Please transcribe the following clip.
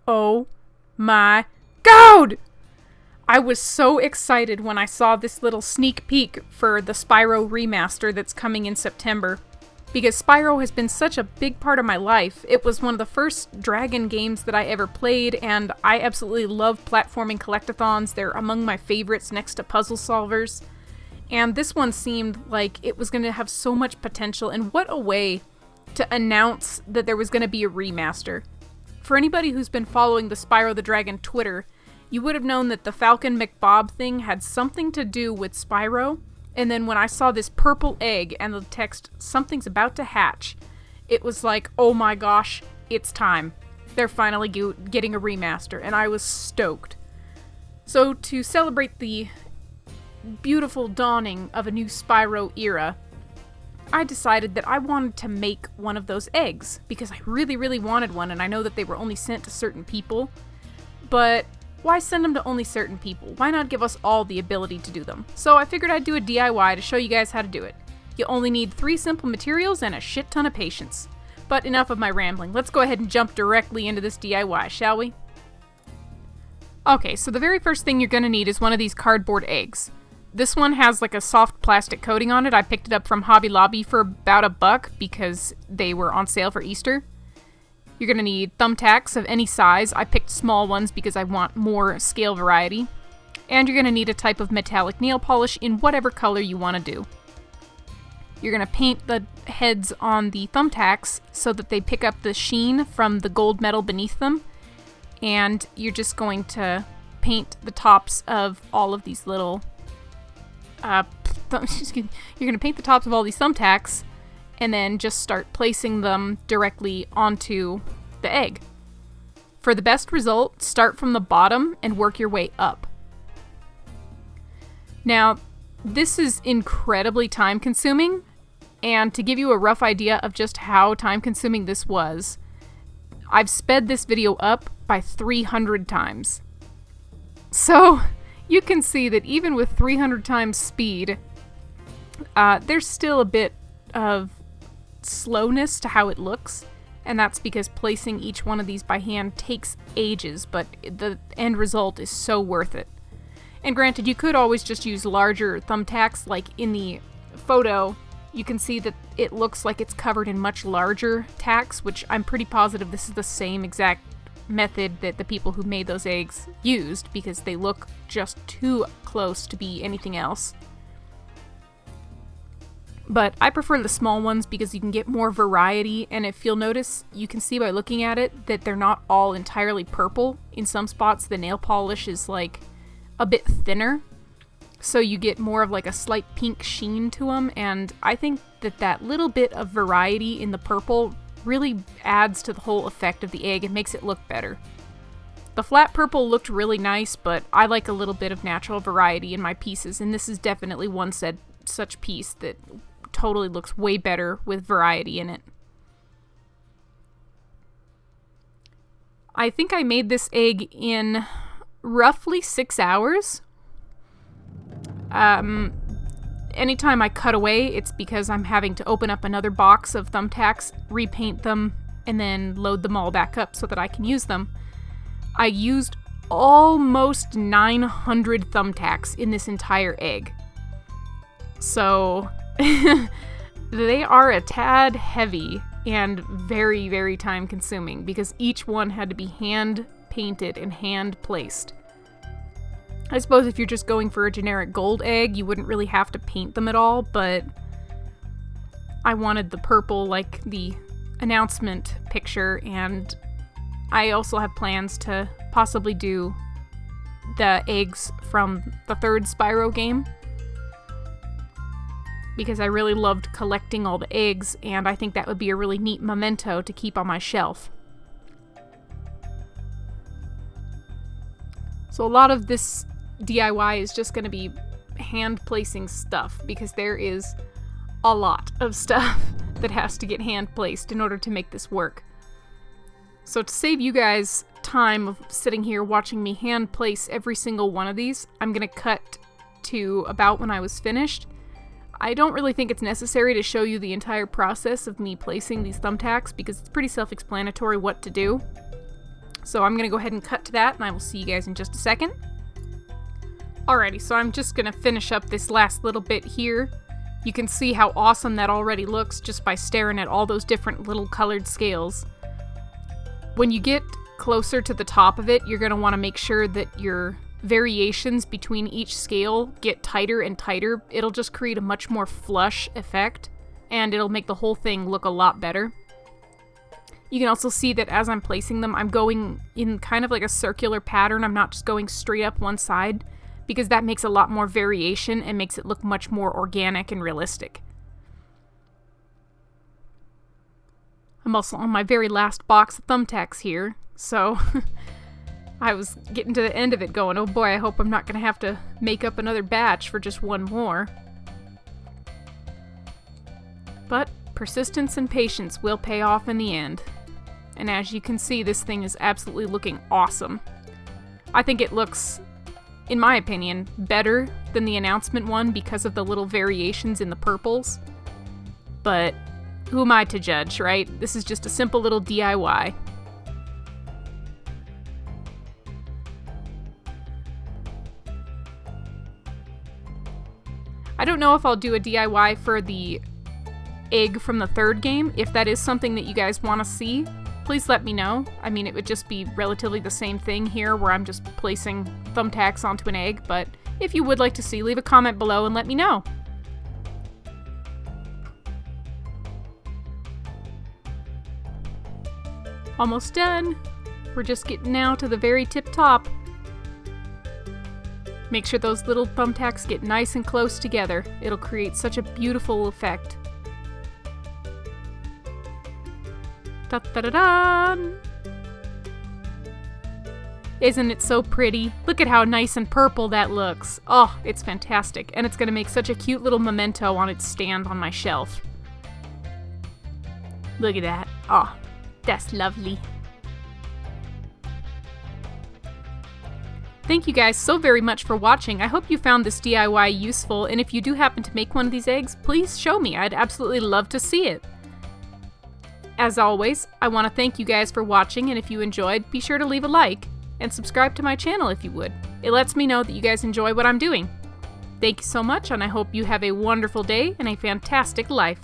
Oh my god! I was so excited when I saw this little sneak peek for the SPYRO remaster that's coming in September. Because SPYRO has been such a big part of my life. It was one of the first Dragon games that I ever played, and I absolutely love platforming collectathons. They're among my favorites next to puzzle solvers. And this one seemed like it was going to have so much potential, and what a way to announce that there was going to be a remaster. For anybody who's been following the Spyro the Dragon Twitter, you would have known that the Falcon McBob thing had something to do with Spyro, and then when I saw this purple egg and the text, "Something's about to hatch," it was like, oh my gosh, it's time. They're finally getting a remaster, and I was stoked. So to celebrate the beautiful dawning of a new Spyro era, I decided that I wanted to make one of those eggs, because I really, really wanted one, and I know that they were only sent to certain people, but why send them to only certain people? Why not give us all the ability to do them? So I figured I'd do a DIY to show you guys how to do it. You only need 3 simple materials and a shit ton of patience. But enough of my rambling, let's go ahead and jump directly into this DIY, shall we? Okay, so the very first thing you're going to need is one of these cardboard eggs. This one has like a soft plastic coating on it. I picked it up from Hobby Lobby for about $1 because they were on sale for Easter. You're going to need thumbtacks of any size. I picked small ones because I want more scale variety. And you're going to need a type of metallic nail polish in whatever color you want to do. You're going to paint the heads on the thumbtacks so that they pick up the sheen from the gold metal beneath them. And you're just going to paint the tops of all of these little... you're going to paint the tops of all these thumbtacks and then just start placing them directly onto the egg. For the best result, start from the bottom and work your way up. Now, this is incredibly time-consuming, and to give you a rough idea of just how time-consuming this was, I've sped this video up by 300 times. So, you can see that even with 300 times speed, there's still a bit of slowness to how it looks, and that's because placing each one of these by hand takes ages, but the end result is so worth it. And granted, you could always just use larger thumbtacks. Like in the photo, you can see that it looks like it's covered in much larger tacks, which I'm pretty positive this is the same exact method that the people who made those eggs used, because they look just too close to be anything else. But I prefer the small ones because you can get more variety, and if you'll notice, you can see by looking at it that they're not all entirely purple. In some spots, the nail polish is like a bit thinner, so you get more of like a slight pink sheen to them, and I think that that little bit of variety in the purple really adds to the whole effect of the egg and makes it look better. The flat purple looked really nice, but I like a little bit of natural variety in my pieces, and this is definitely one such piece that totally looks way better with variety in it. I think I made this egg in roughly 6 hours. Anytime I cut away, it's because I'm having to open up another box of thumbtacks, repaint them, and then load them all back up so that I can use them. I used almost 900 thumbtacks in this entire egg. So, they are a tad heavy and very, very time consuming because each one had to be hand painted and hand placed. I suppose if you're just going for a generic gold egg, you wouldn't really have to paint them at all, but I wanted the purple like the announcement picture, and I also have plans to possibly do the eggs from the 3rd Spyro game, because I really loved collecting all the eggs, and I think that would be a really neat memento to keep on my shelf. So a lot of this DIY is just going to be hand placing stuff, because there is a lot of stuff that has to get hand placed in order to make this work. So to save you guys time of sitting here watching me hand place every single one of these, I'm going to cut to about when I was finished. I don't really think it's necessary to show you the entire process of me placing these thumbtacks because it's pretty self-explanatory what to do. So I'm going to go ahead and cut to that, and I will see you guys in just a second. Alrighty, so I'm just going to finish up this last little bit here. You can see how awesome that already looks just by staring at all those different little colored scales. When you get closer to the top of it, you're going to want to make sure that your variations between each scale get tighter and tighter. It'll just create a much more flush effect, and it'll make the whole thing look a lot better. You can also see that as I'm placing them, I'm going in kind of like a circular pattern. I'm not just going straight up one side, because that makes a lot more variation and makes it look much more organic and realistic. I'm also on my very last box of thumbtacks here, so I was getting to the end of it going, oh boy, I hope I'm not going to have to make up another batch for just one more. But persistence and patience will pay off in the end. And as you can see, this thing is absolutely looking awesome. I think it looks, in my opinion, better than the announcement one because of the little variations in the purples. But who am I to judge, right? This is just a simple little DIY. I don't know if I'll do a DIY for the egg from the third game. If that is something that you guys want to see, please let me know. I mean, it would just be relatively the same thing here where I'm just placing thumbtacks onto an egg, but if you would like to see, leave a comment below and let me know. Almost done. We're just getting now to the very tip top. Make sure those little thumbtacks get nice and close together. It'll create such a beautiful effect. Da-da-da-da! Isn't it so pretty? Look at how nice and purple that looks. Oh, it's fantastic. And it's going to make such a cute little memento on its stand on my shelf. Look at that. Oh, that's lovely. Thank you guys so very much for watching. I hope you found this DIY useful, and if you do happen to make one of these eggs, please show me. I'd absolutely love to see it. As always, I want to thank you guys for watching, and if you enjoyed, be sure to leave a like, and subscribe to my channel if you would. It lets me know that you guys enjoy what I'm doing. Thank you so much, and I hope you have a wonderful day and a fantastic life.